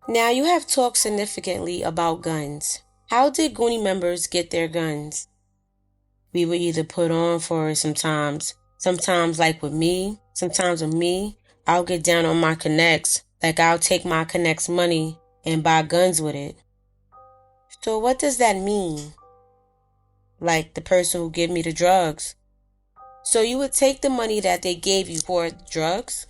Now you have talked significantly about guns. How did Goonie members get their guns? We would either put on for it sometimes. Sometimes with me, I'll get down on my connects. I'll take my connects money and buy guns with it. So what does that mean? The person who gave me the drugs. So you would take the money that they gave you for drugs?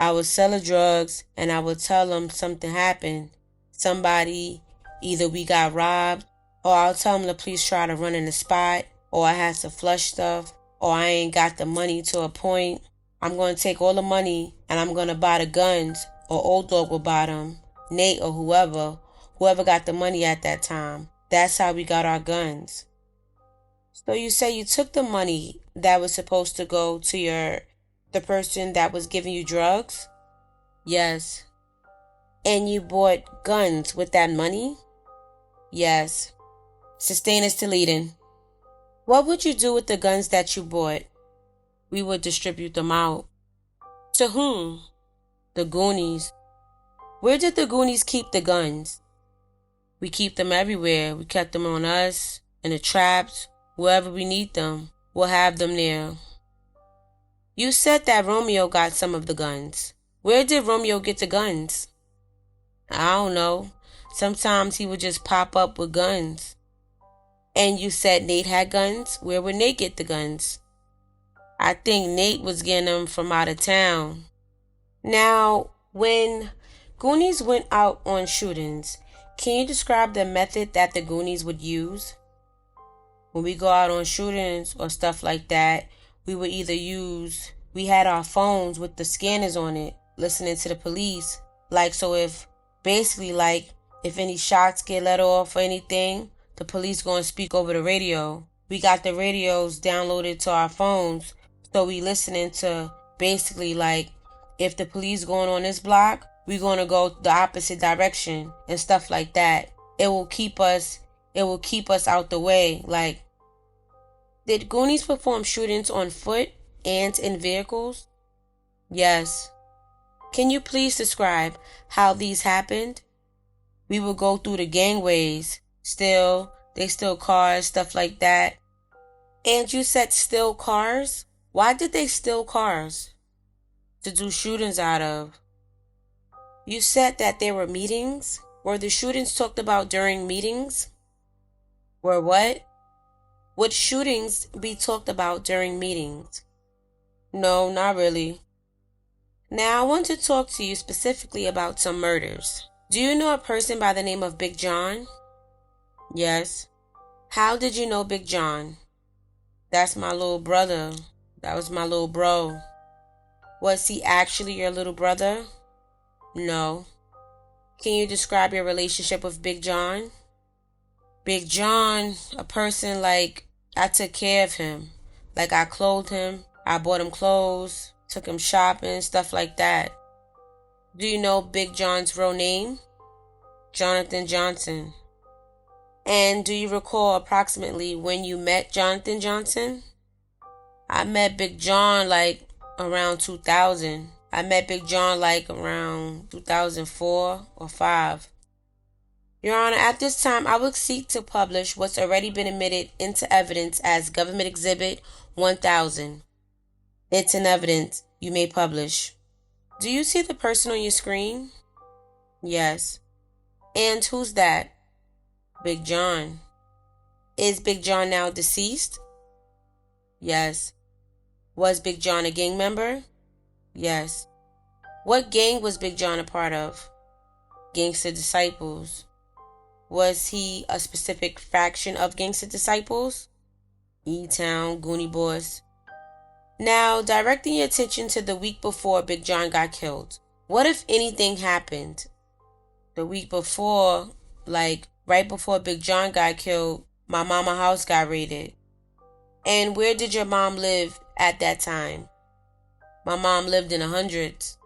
I would sell the drugs and I would tell them something happened. Somebody, either we got robbed, or I'll tell them the police try to run in the spot, or I had to flush stuff, or I ain't got the money to a point. I'm going to take all the money and I'm going to buy the guns, or Old Dog will buy them, Nate or whoever got the money at that time. That's how we got our guns. So you say you took the money that was supposed to go to the person that was giving you drugs? Yes. And you bought guns with that money? Yes. Sustain is deleting. What would you do with the guns that you bought? We would distribute them out. To whom? The Goonies. Where did the Goonies keep the guns? We keep them everywhere. We kept them on us, in the traps, wherever we need them. We'll have them there. You said that Romeo got some of the guns. Where did Romeo get the guns? I don't know. Sometimes he would just pop up with guns. And you said Nate had guns? Where would Nate get the guns? I think Nate was getting them from out of town. Now, when Goonies went out on shootings, can you describe the method that the Goonies would use? When we go out on shootings or stuff like that, we would we had our phones with the scanners on it, listening to the police. If any shots get let off or anything, the police gonna speak over the radio. We got the radios downloaded to our phones, so we listening to if the police going on this block, we gonna go the opposite direction and stuff like that. It will keep us out the way. Did Goonies perform shootings on foot and in vehicles? Yes. Can you please describe how these happened? We would go through the gangways, they steal cars, stuff like that. And you said steal cars? Why did they steal cars? To do shootings out of. You said that there were meetings? Were the shootings talked about during meetings? Were what? Would shootings be talked about during meetings? No, not really. Now I want to talk to you specifically about some murders. Do you know a person by the name of Big John? Yes. How did you know Big John? That's my little brother. That was my little bro. Was he actually your little brother? No. Can you describe your relationship with Big John? Big John, a person I took care of him. I clothed him, I bought him clothes, took him shopping, stuff like that. Do you know Big John's real name? Jonathan Johnson. And do you recall approximately when you met Jonathan Johnson? I met Big John around 2000. I met Big John around 2004 or 5. Your Honor, at this time, I would seek to publish what's already been admitted into evidence as Government Exhibit 1000. It's in evidence. You may publish. Do you see the person on your screen? Yes. And who's that? Big John. Is Big John now deceased? Yes. Was Big John a gang member? Yes. What gang was Big John a part of? Gangsta Disciples. Was he a specific faction of Gangsta Disciples? E-Town, Goonie Boys. Now, directing your attention to the week before Big John got killed. What if anything happened? The week before, right before Big John got killed, my mama's house got raided. And where did your mom live at that time? My mom lived in the hundreds.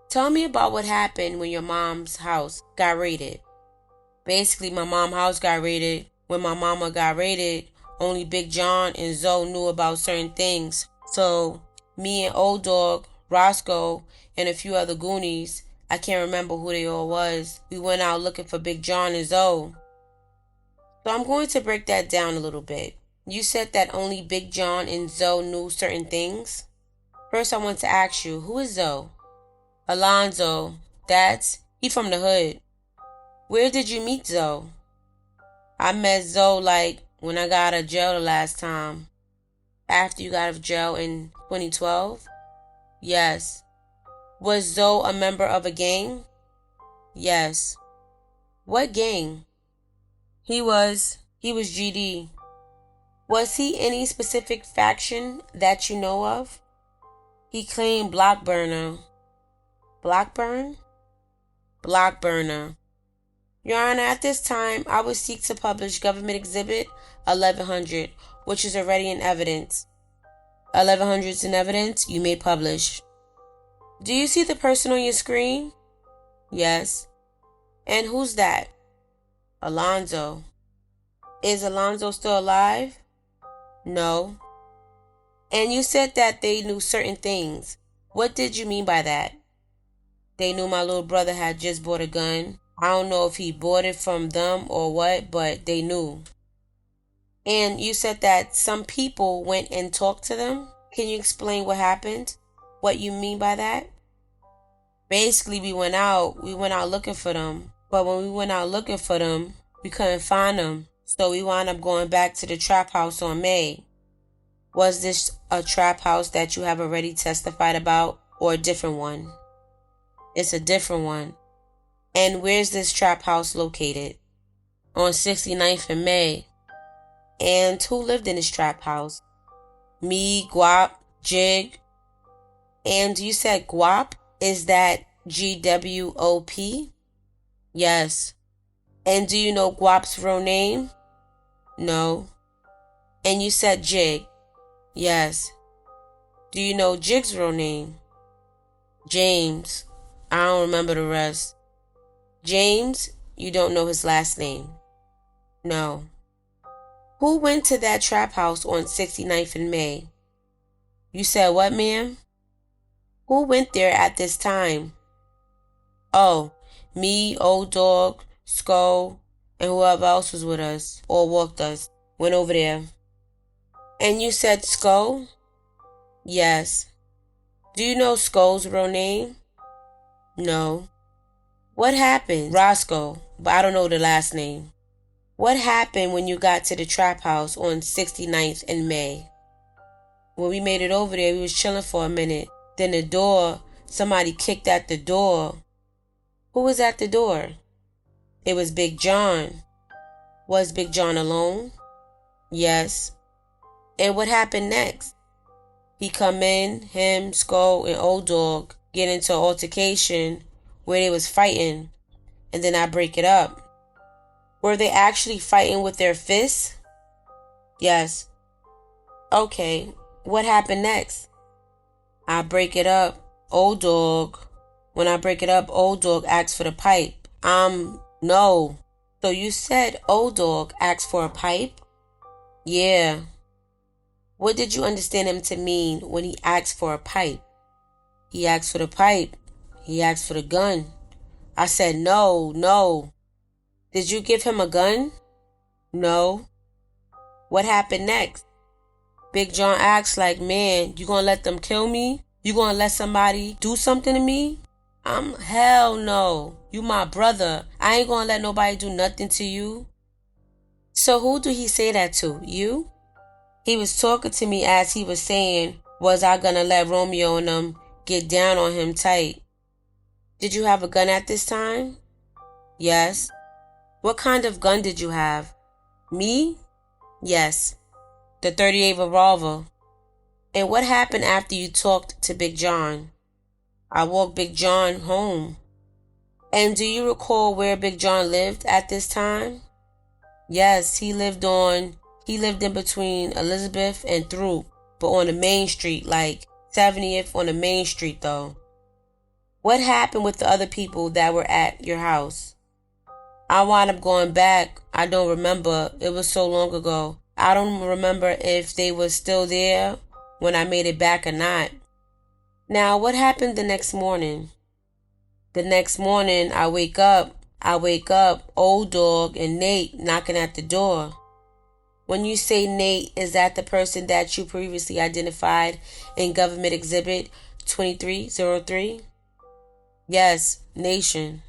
Tell me about what happened when your mom's house got raided. Basically, my mom's house got raided. When my mama got raided, only Big John and Zoe knew about certain things. So, me and Old Dog, Roscoe, and a few other Goonies I can't remember who they all was. We went out looking for Big John and Zoe. So I'm going to break that down a little bit. You said that only Big John and Zoe knew certain things. First, I want to ask you, who is Zoe? Alonzo. He from the hood. Where did you meet Zoe? I met Zoe like when I got out of jail the last time. After you got out of jail in 2012? Yes. Was Zoe a member of a gang? Yes. What gang? He was GD. Was he any specific faction that you know of? He claimed Blockburner. Blockburn? Blockburner. Your Honor, at this time, I would seek to publish Government Exhibit 1100, which is already in evidence. 1100 is in evidence, you may publish. Do you see the person on your screen? Yes. And who's that? Alonzo. Is Alonzo still alive? No. And you said that they knew certain things. What did you mean by that? They knew my little brother had just bought a gun. I don't know if he bought it from them or what, but they knew. And you said that some people went and talked to them. Can you explain what happened? What you mean by that? Basically, we went out looking for them. But when we went out looking for them, we couldn't find them. So we wound up going back to the trap house on May. Was this a trap house that you have already testified about or a different one? It's a different one. And where's this trap house located? On 69th and May. And who lived in this trap house? Me, Guap, Jig. And you said Guap? Is that GWOP? Yes. And do you know Guap's real name? No. And you said Jig? Yes. Do you know Jig's real name? James. I don't remember the rest. James, you don't know his last name? No. Who went to that trap house on 69th and May? You said what, ma'am? Who went there at this time? Oh, me, Old Dog, Skull, and whoever else was with us or walked us went over there. And you said Skull? Yes. Do you know Skull's real name? No. What happened? Roscoe, but I don't know the last name. What happened when you got to the trap house on 69th and May? When we made it over there, we was chilling for a minute. Then the door, somebody kicked at the door. Who was at the door? It was Big John. Was Big John alone? Yes. And what happened next? He come in, him, Skull, and Old Dog get into an altercation where they was fighting, and then I break it up. Were they actually fighting with their fists? Yes. Okay, what happened next? I break it up. Old Dog. When I break it up, Old Dog asks for the pipe. No. So you said Old Dog asked for a pipe? Yeah. What did you understand him to mean when he asked for a pipe? He asked for the pipe. He asked for the gun. I said no. Did you give him a gun? No. What happened next? Big John asked like, man, you gonna let them kill me? You gonna let somebody do something to me? Hell no. You my brother. I ain't gonna let nobody do nothing to you. So who do he say that to? You? He was talking to me as he was saying, was I gonna let Romeo and them get down on him tight? Did you have a gun at this time? Yes. What kind of gun did you have? Me? Yes. The .38 revolver. And what happened after you talked to Big John? I walked Big John home. And do you recall where Big John lived at this time? Yes, he lived in between Elizabeth and Throop, but on the main street, like 70th on the main street though. What happened with the other people that were at your house? I wound up going back. I don't remember. It was so long ago. I don't remember if they were still there when I made it back or not. Now, what happened the next morning? The next morning, I wake up, old dog and Nate knocking at the door. When you say Nate, is that the person that you previously identified in Government Exhibit 2303? Yes, Nation.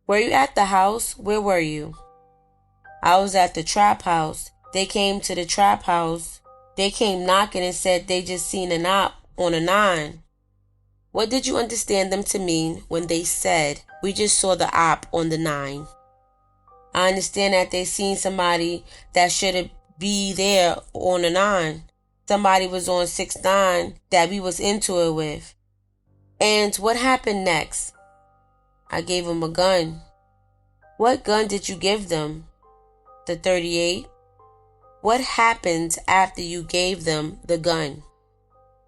Were you at the house? Where were you? I was at the trap house. They came to the trap house. They came knocking and said they just seen an op on a 9. What did you understand them to mean when they said, we just saw the op on the 9? I understand that they seen somebody that shouldn't be there on a 9. Somebody was on 6-9 that we was into it with. And what happened next? I gave them a gun. What gun did you give them? The 38. What happened after you gave them the gun?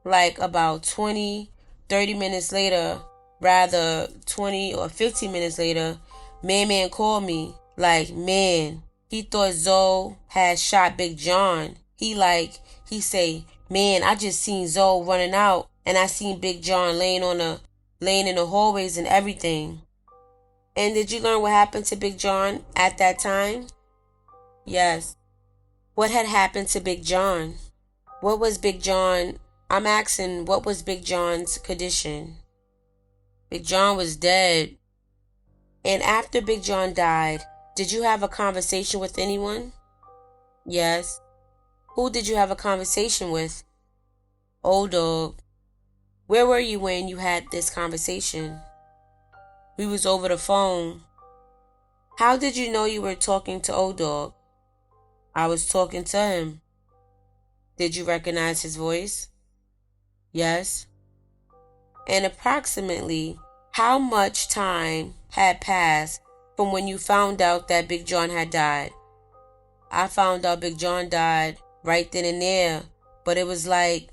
Like about 20, 30 minutes later, rather 20 or 15 minutes later, man called me like, man, he thought Zoe had shot Big John. He say, man, I just seen Zoe running out and I seen Big John laying in the hallways and everything. And did you learn what happened to Big John at that time? Yes. What had happened to Big John? What was Big John? I'm asking, what was Big John's condition? Big John was dead. And after Big John died, did you have a conversation with anyone? Yes. Who did you have a conversation with? Old dog. Where were you when you had this conversation? We was over the phone. How did you know you were talking to old dog? I was talking to him. Did you recognize his voice? Yes. And approximately how much time had passed from when you found out that Big John had died? I found out Big John died right then and there, but it was like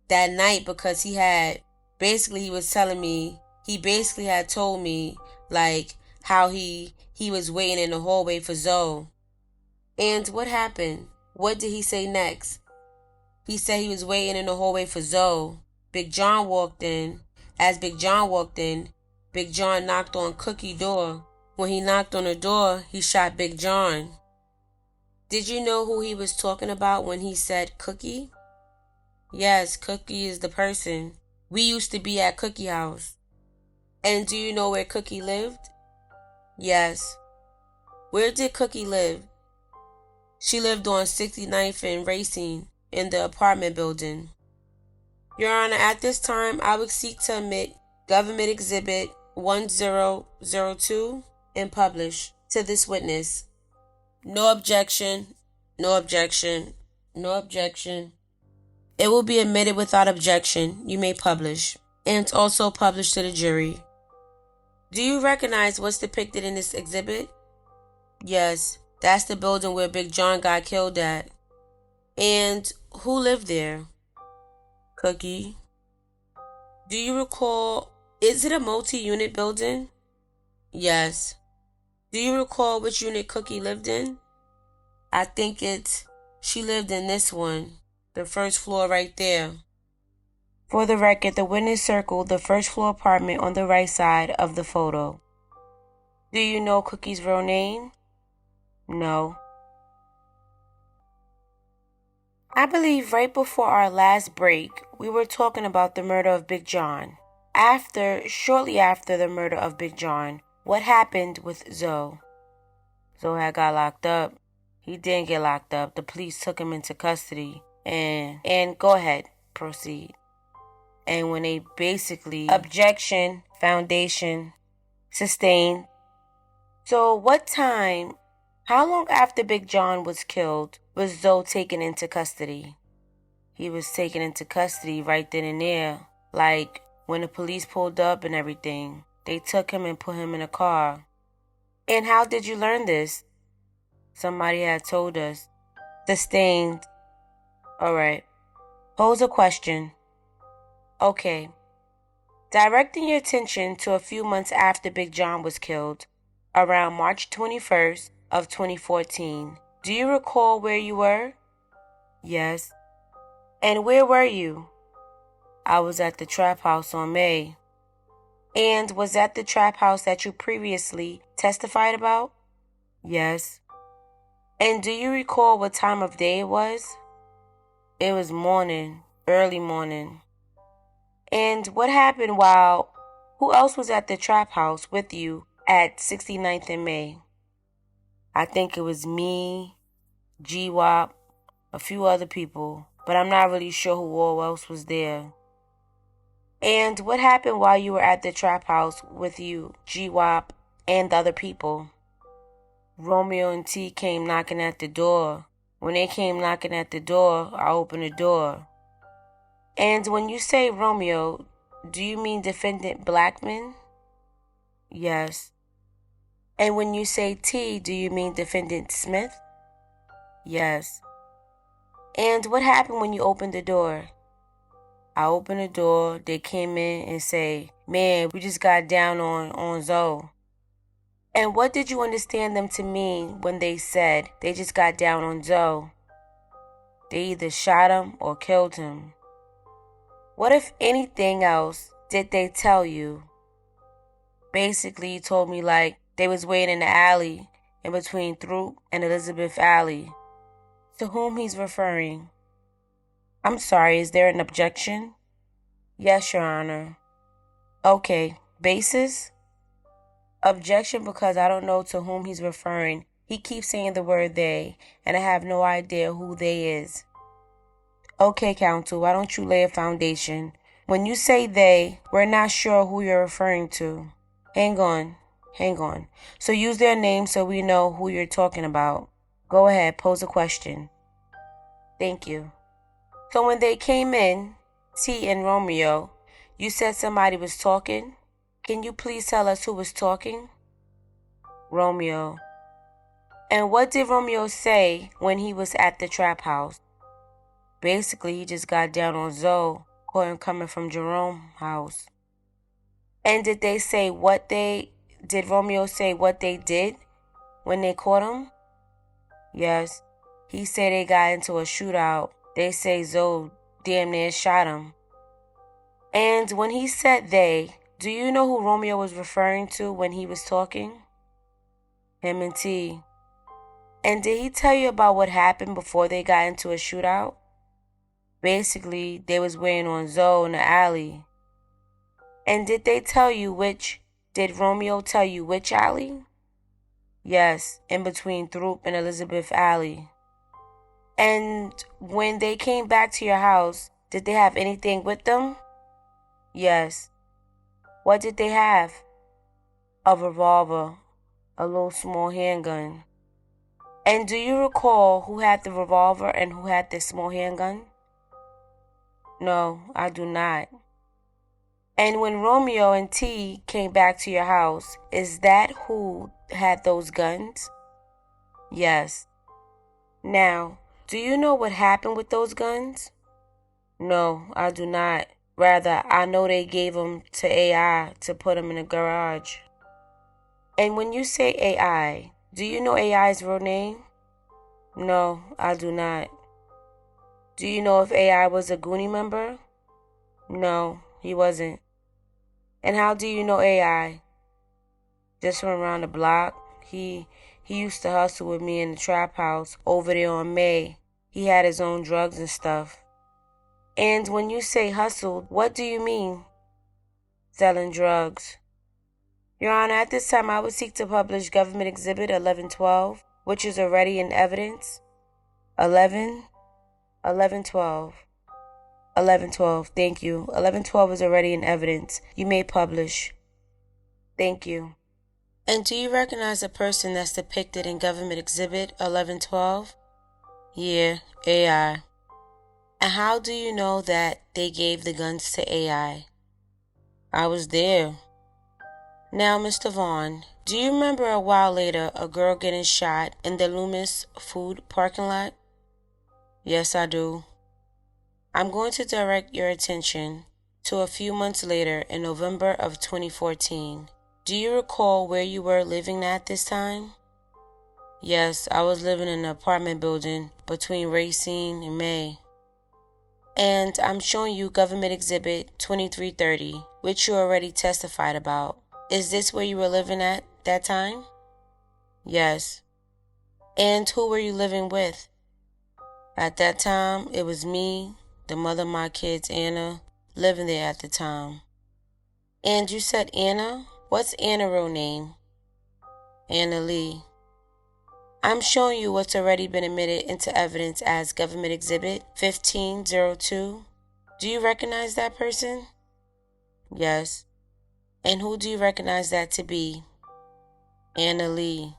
that night because he was telling me, he basically had told me like how he was waiting in the hallway for Zoe. And what happened? What did he say next? He said he was waiting in the hallway for Zoe. Big John walked in. As Big John walked in, Big John knocked on Cookie's door. When he knocked on the door, he shot Big John. Did you know who he was talking about when he said Cookie? Yes, Cookie is the person. We used to be at Cookie House. And do you know where Cookie lived? Yes. Where did Cookie live? She lived on 69th and Racine in the apartment building. Your Honor, at this time, I would seek to admit Government Exhibit 1002 and publish to this witness. No objection, no objection, no objection. It will be admitted without objection. You may publish. And also publish to the jury. Do you recognize what's depicted in this exhibit? Yes, that's the building where Big John got killed at. And who lived there? Cookie. Do you recall, is it a multi-unit building? Yes. Do you recall which unit Cookie lived in? I think she lived in this one, the first floor right there. For the record, the witness circled the first floor apartment on the right side of the photo. Do you know Cookie's real name? No. I believe right before our last break, we were talking about the murder of Big John. Shortly after the murder of Big John, what happened with Zoe? Zoe had got locked up. He didn't get locked up. The police took him into custody. And go ahead, proceed. And when they basically, objection, foundation, sustained. So how long after Big John was killed was Zoe taken into custody? He was taken into custody right then and there. Like when the police pulled up and everything, they took him and put him in a car. And how did you learn this? Somebody had told us. Sustained. Alright. Pose a question. Okay. Directing your attention to a few months after Big John was killed, around March 21st of 2014, do you recall where you were? Yes. And where were you? I was at the trap house on May. And was that the trap house that you previously testified about? Yes. And do you recall what time of day it was? It was morning, early morning. And what happened who else was at the trap house with you at 69th and May? I think it was me, G-Wop, a few other people, but I'm not really sure who all else was there. And what happened while you were at the trap house with you, G-Wop, and the other people? Romeo and T came knocking at the door. When they came knocking at the door, I opened the door. And when you say Romeo, do you mean Defendant Blackman? Yes. And when you say T, do you mean Defendant Smith? Yes. And what happened when you opened the door? I opened the door, they came in and say, man, we just got down on Zoe. And what did you understand them to mean when they said they just got down on Zoe? They either shot him or killed him. What, if anything else, did they tell you? Basically, he told me like they was waiting in the alley in between Throop and Elizabeth Alley. To whom he's referring? I'm sorry, is there an objection? Yes, Your Honor. Okay, basis? Objection because I don't know to whom he's referring. He keeps saying the word they, and I have no idea who they is. Okay, counsel, why don't you lay a foundation? When you say they, we're not sure who you're referring to. Hang on. So use their names so we know who you're talking about. Go ahead, pose a question. Thank you. So when they came in, T and Romeo, you said somebody was talking. Can you please tell us who was talking? Romeo. And what did Romeo say when he was at the trap house? Basically, he just got down on Zoe, caught him coming from Jerome's house. And did Romeo say what they did when they caught him? Yes. He said they got into a shootout. They say Zoe damn near shot him. And when he said they, do you know who Romeo was referring to when he was talking? Him and T. And did he tell you about what happened before they got into a shootout? Basically, they was waiting on Zoe in the alley. And did Romeo tell you which alley? Yes, in between Throop and Elizabeth Alley. And when they came back to your house, did they have anything with them? Yes. What did they have? A revolver, a little small handgun. And do you recall who had the revolver and who had the small handgun? No, I do not. And when Romeo and T came back to your house, is that who had those guns? Yes. Now, do you know what happened with those guns? No, I do not. Rather, I know they gave them to AI to put them in the garage. And when you say AI, do you know AI's real name? No, I do not. Do you know if AI was a Goonie member? No, he wasn't. And how do you know AI? Just from around the block. He used to hustle with me in the trap house over there on May. He had his own drugs and stuff. And when you say hustled, what do you mean? Selling drugs. Your Honor, at this time I would seek to publish Government Exhibit 1112, which is already in evidence. 1112. Thank you. 1112 is already in evidence. You may publish. Thank you. And do you recognize the person that's depicted in Government Exhibit 1112? Yeah, AI. And how do you know that they gave the guns to AI? I was there. Now, Mr. Vaughn, do you remember a while later a girl getting shot in the Lumis Food parking lot? Yes, I do. I'm going to direct your attention to a few months later in November of 2014. Do you recall where you were living at this time? Yes, I was living in an apartment building between Racine and May. And I'm showing you Government Exhibit 2330, which you already testified about. Is this where you were living at that time? Yes. And who were you living with? At that time, it was me, the mother of my kids, Anna, living there at the time. And you said Anna? What's Anna's real name? Anna Lee. I'm showing you what's already been admitted into evidence as Government Exhibit 1502. Do you recognize that person? Yes. And who do you recognize that to be? Anna Lee.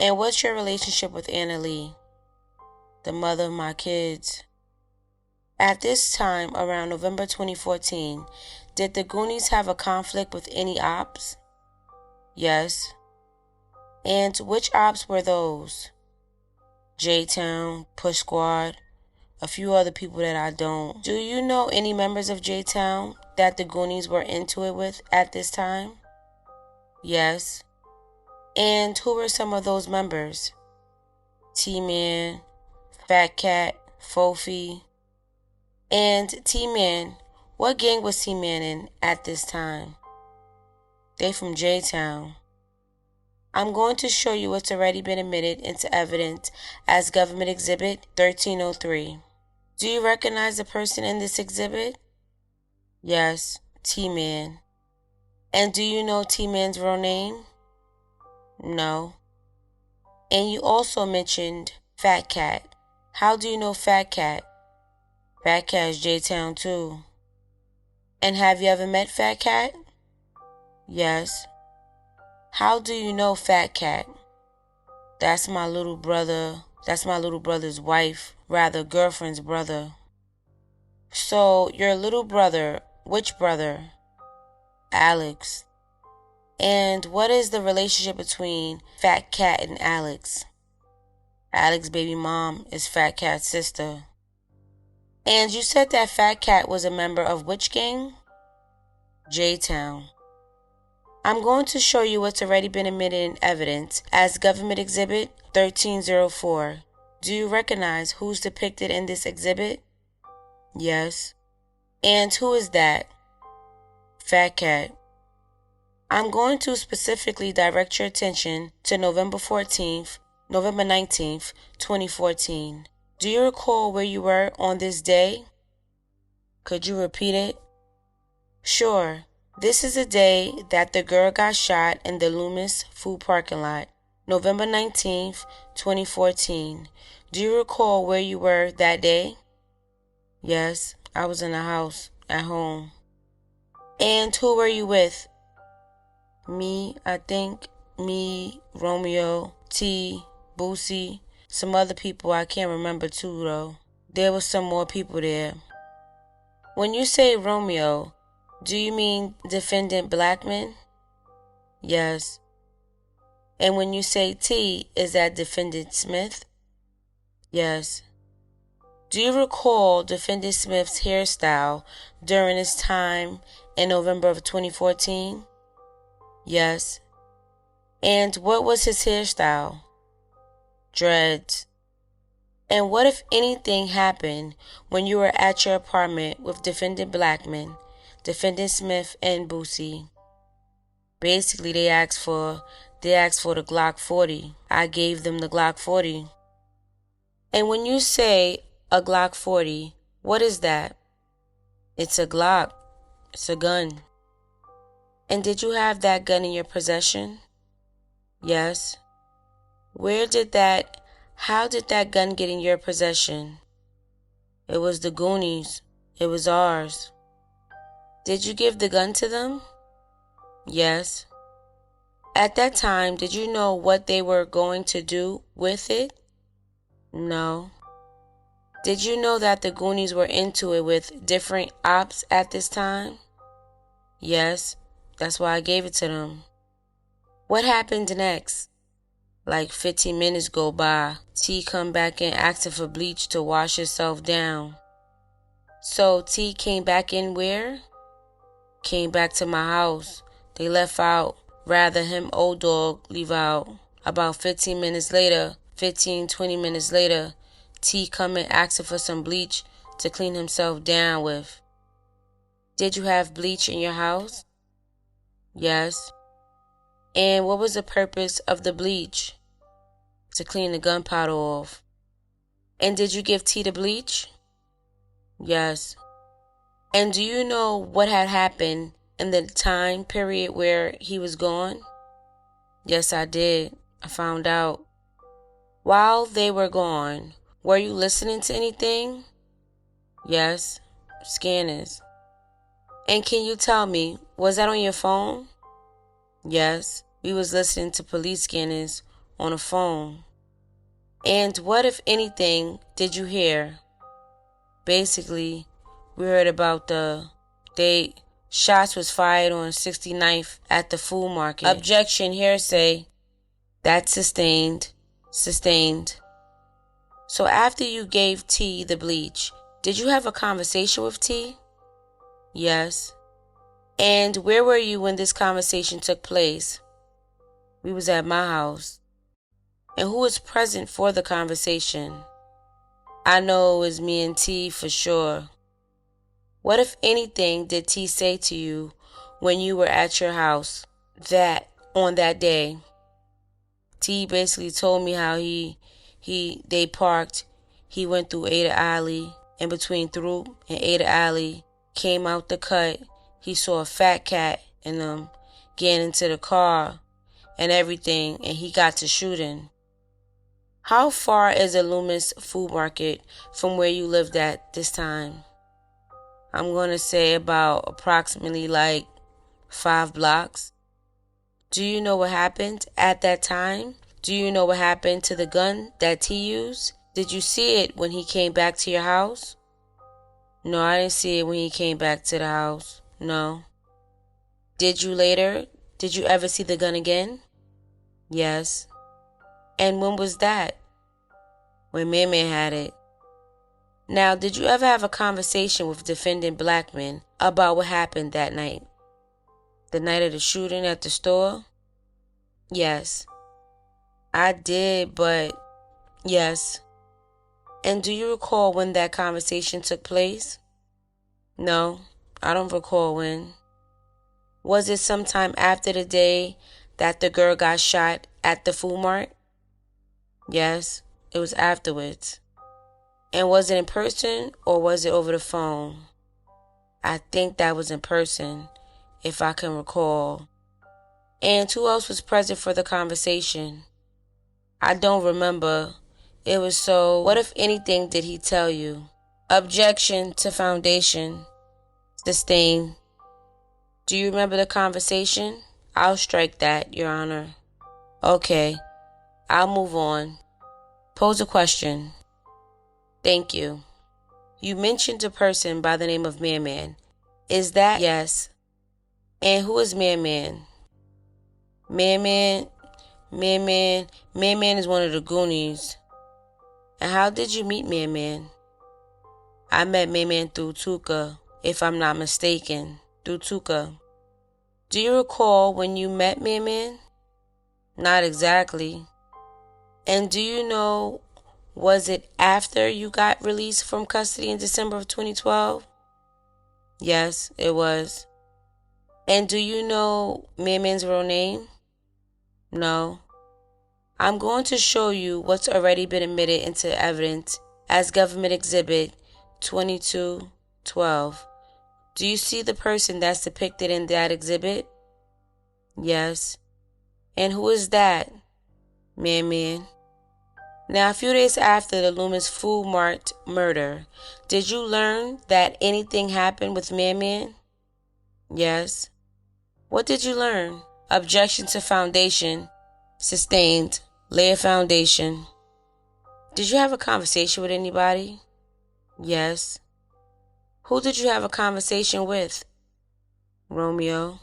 And what's your relationship with Anna Lee? The mother of my kids. At this time, around November 2014, did the Goonies have a conflict with any ops? Yes. And which ops were those? J-Town, Push Squad, a few other people that I don't. Do you know any members of J-Town that the Goonies were into it with at this time? Yes. And who were some of those members? T-Man, Fat Cat, Fofi. And T-Man, what gang was T-Man in at this time? They from J-Town. I'm going to show you what's already been admitted into evidence as Government Exhibit 1303. Do you recognize the person in this exhibit? Yes, T-Man. And do you know T-Man's real name? No. And you also mentioned Fat Cat. How do you know Fat Cat? Fat Cat is J-Town too. And have you ever met Fat Cat? Yes. How do you know Fat Cat? That's my little brother. That's my little brother's wife, rather girlfriend's brother. So your little brother, which brother? Alex. And what is the relationship between Fat Cat and Alex? Alex's baby mom is Fat Cat's sister. And you said that Fat Cat was a member of which gang? J-Town. I'm going to show you what's already been admitted in evidence as Government Exhibit 1304. Do you recognize who's depicted in this exhibit? Yes. And who is that? Fat Cat. I'm going to specifically direct your attention to November 19th, 2014. Do you recall where you were on this day? Could you repeat it? Sure. This is the day that the girl got shot in the Lumis Food parking lot, November 19th, 2014. Do you recall where you were that day? Yes, I was in the house, at home. And who were you with? Me, Romeo, T, Boosie, some other people I can't remember too though. There was some more people there. When you say Romeo, do you mean Defendant Blackman? Yes. And when you say T, is that Defendant Smith? Yes. Do you recall Defendant Smith's hairstyle during his time in November of 2014? Yes. And what was his hairstyle? Dreads. And what if anything happened when you were at your apartment with Defendant Blackman, Defendant Smith, and Boosie? Basically, they asked for the Glock 40. I gave them the Glock 40. And when you say a Glock 40, what is that? It's a Glock. It's a gun. And did you have that gun in your possession? Yes. How did that gun get in your possession? It was the Goonies. It was ours. Did you give the gun to them? Yes. At that time, did you know what they were going to do with it? No. Did you know that the Goonies were into it with different ops at this time? Yes. That's why I gave it to them. What happened next? Like 15 minutes go by. T come back in asking for bleach to wash himself down. So T came back in where? Came back to my house. They left out. Rather him old dog leave out. About 20 minutes later, T come in asking for some bleach to clean himself down with. Did you have bleach in your house? Yes. And what was the purpose of the bleach? To clean the gunpowder off. And did you give T the bleach? Yes. And do you know what had happened in the time period where he was gone? Yes, I did. I found out. While they were gone, were you listening to anything? Yes. Scanners. And can you tell me, was that on your phone? Yes. We was listening to police scanners on a phone. And what, if anything, did you hear? Basically, we heard about shots was fired on 69th at the food market. Objection, hearsay. That's sustained. Sustained. So after you gave T the bleach, did you have a conversation with T? Yes. And where were you when this conversation took place? We was at my house. And who was present for the conversation? I know it was me and T for sure. What, if anything, did T say to you when you were at your house on that day? T basically told me how they parked. He went through Ada Alley, in between through and Ada Alley, came out the cut. He saw a fat cat and getting into the car and everything, and he got to shooting. How far is the Lumis Food Market from where you lived at this time? I'm going to say about approximately like 5 blocks. Do you know what happened at that time? Do you know what happened to the gun that T used? Did you see it when he came back to your house? No, I didn't see it when he came back to the house. No. Did you ever see the gun again? Yes. And when was that? When Man had it. Now, did you ever have a conversation with defendant Blackman about what happened that night? The night of the shooting at the store? Yes. I did, but yes. And do you recall when that conversation took place? No, I don't recall when. Was it sometime after the day that the girl got shot at the food mart? Yes, it was afterwards. And was it in person or was it over the phone? I think that was in person, if I can recall. And who else was present for the conversation? I don't remember. It was so. What, if anything, did he tell you? Objection to foundation. Sustained. Do you remember the conversation? I'll strike that, Your Honor. Okay, I'll move on. Pose a question. Thank you. You mentioned a person by the name of Man. Is that? Yes. And who is Man? Man is one of the Goonies. And how did you meet Man? I met Man through Tuka, if I'm not mistaken. Through Tuka. Do you recall when you met Man? Not exactly. And do you know, was it after you got released from custody in December of 2012? Yes, it was. And do you know Man's real name? No. I'm going to show you what's already been admitted into evidence as Government Exhibit 2212. Do you see the person that's depicted in that exhibit? Yes. And who is that? Man. Now, a few days after the Lumis Food Market murder, did you learn that anything happened with Man? Yes. What did you learn? Objection to foundation. Sustained. Lay a foundation. Did you have a conversation with anybody? Yes. Who did you have a conversation with? Romeo.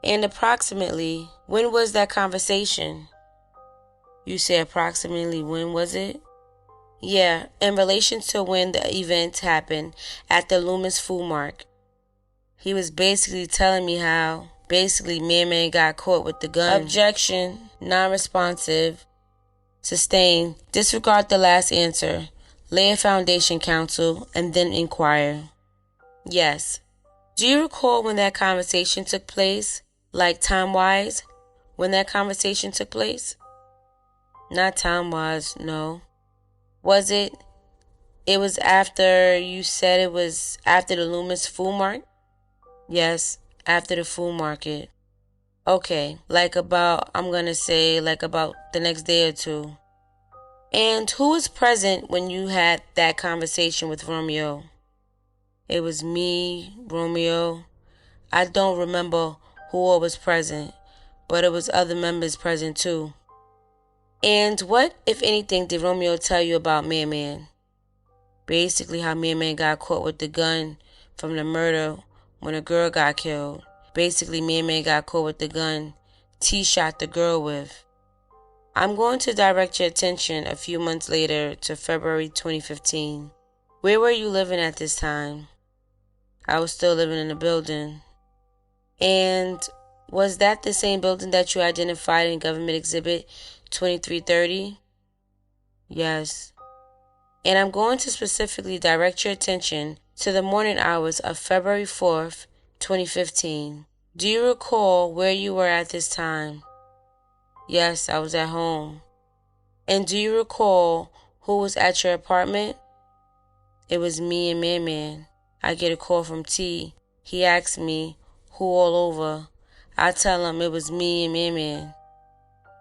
And approximately, when was that conversation? You say approximately when was it? Yeah, in relation to when the event happened at the Lumis Food Market. He was basically telling me how Man got caught with the gun. Objection, non-responsive, sustained, disregard the last answer, lay a foundation, counsel, and then inquire. Yes. Do you recall when that conversation took place? Like time-wise, when that conversation took place? Not time-wise, no. Was it? It was after you said it was after the Lumis Food Market? Yes, after the food market. Okay, I'm gonna say about the next day or two. And who was present when you had that conversation with Romeo? It was me, Romeo. I don't remember who all was present, but it was other members present too. And what, if anything, did Romeo tell you about Man Man? Basically how Man Man got caught with the gun from the murder when a girl got killed. Basically, Man Man got caught with the gun T shot the girl with. I'm going to direct your attention a few months later to February 2015. Where were you living at this time? I was still living in the building. And was that the same building that you identified in Government Exhibit 2330? Yes. And I'm going to specifically direct your attention to the morning hours of February 4th, 2015. Do you recall where you were at this time? Yes, I was at home. And do you recall who was at your apartment? It was me and Man Man. I get a call from T. He asks me who all over. I tell him it was me and Man Man.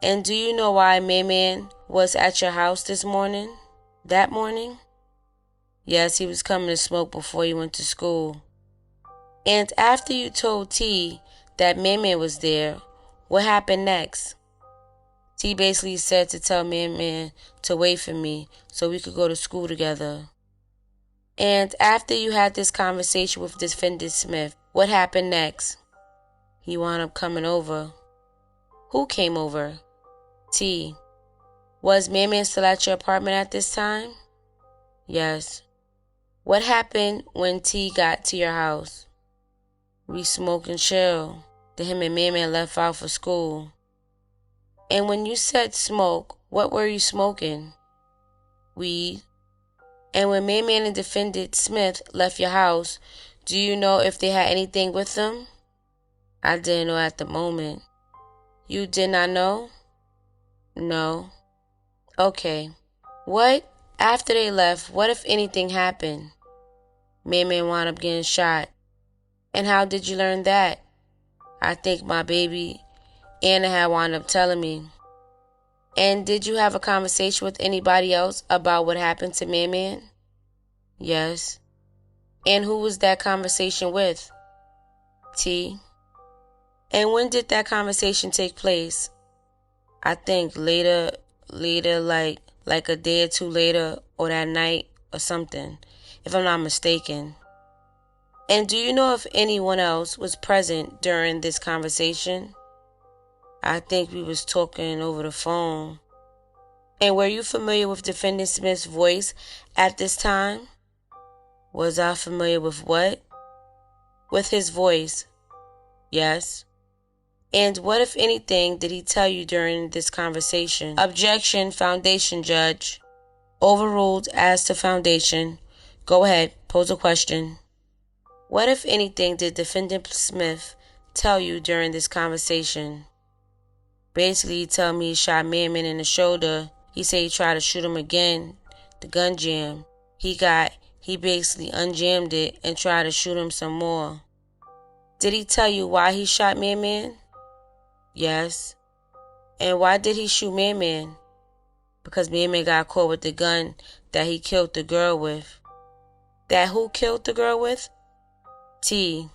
And do you know why Man Man was at your house this morning? That morning? Yes, he was coming to smoke before he went to school. And after you told T that Man Man was there, what happened next? T basically said to tell Man Man to wait for me so we could go to school together. And after you had this conversation with Defendant Smith, what happened next? He wound up coming over. Who came over? T. Was Man Man still at your apartment at this time? Yes. What happened when T got to your house? We smoked and chill. Then him and Man Man left out for school. And when you said smoke, what were you smoking? Weed. And when Man Man and Defendant Smith left your house, do you know if they had anything with them? I didn't know at the moment. You did not know? No. Okay. What, after they left, what if anything happened? Man Man wound up getting shot. And how did you learn that? I think my baby Anna had wound up telling me. And did you have a conversation with anybody else about what happened to Man Man? Yes. And who was that conversation with? T. And when did that conversation take place? I think later, like a day or two later, or that night, or something, if I'm not mistaken. And do you know if anyone else was present during this conversation? I think we was talking over the phone. And were you familiar with Defendant Smith's voice at this time? Was I familiar with what? With his voice. Yes. And what, if anything, did he tell you during this conversation? Objection, Foundation Judge. Overruled as to Foundation. Go ahead, pose a question. What, if anything, did Defendant Smith tell you during this conversation? Basically, he told me he shot Man Man in the shoulder. He said he tried to shoot him again. The gun jam. He basically unjammed it and tried to shoot him some more. Did he tell you why he shot Man Man? Yes. And why did he shoot Man Man? Because Man Man got caught with the gun that he killed the girl with. That who killed the girl with? T.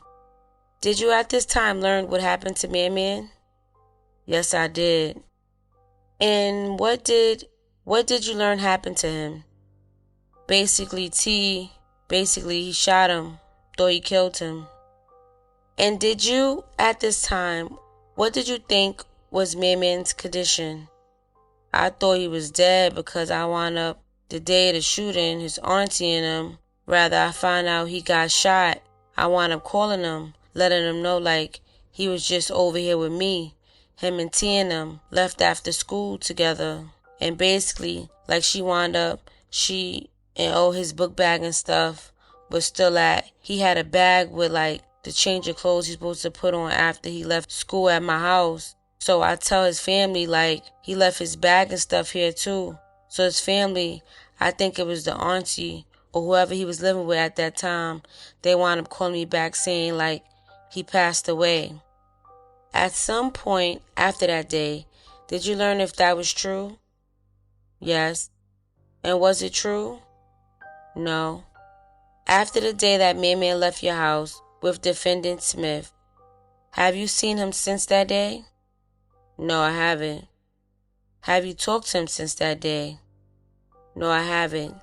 Did you at this time learn what happened to Man Man? Yes, I did. And what did you learn happened to him? Basically, he shot him, though he killed him. And did you, at this time, what did you think was Man Man's condition? I thought he was dead because I wound up, the day of the shooting, his auntie and him, I found out he got shot. I wound up calling him, letting him know he was just over here with me. Him and T and them left after school together. And basically, she wound up, his book bag and stuff was still he had a bag with the change of clothes he's supposed to put on after he left school at my house. So I tell his family, like, he left his bag and stuff here too. So his family, I think it was the auntie or whoever he was living with at that time, they wound up calling me back saying, like, he passed away. At some point after that day, did you learn if that was true? Yes. And was it true? No. After the day that Man left your house with defendant Smith, have you seen him since that day? No, I haven't. Have you talked to him since that day? No, I haven't.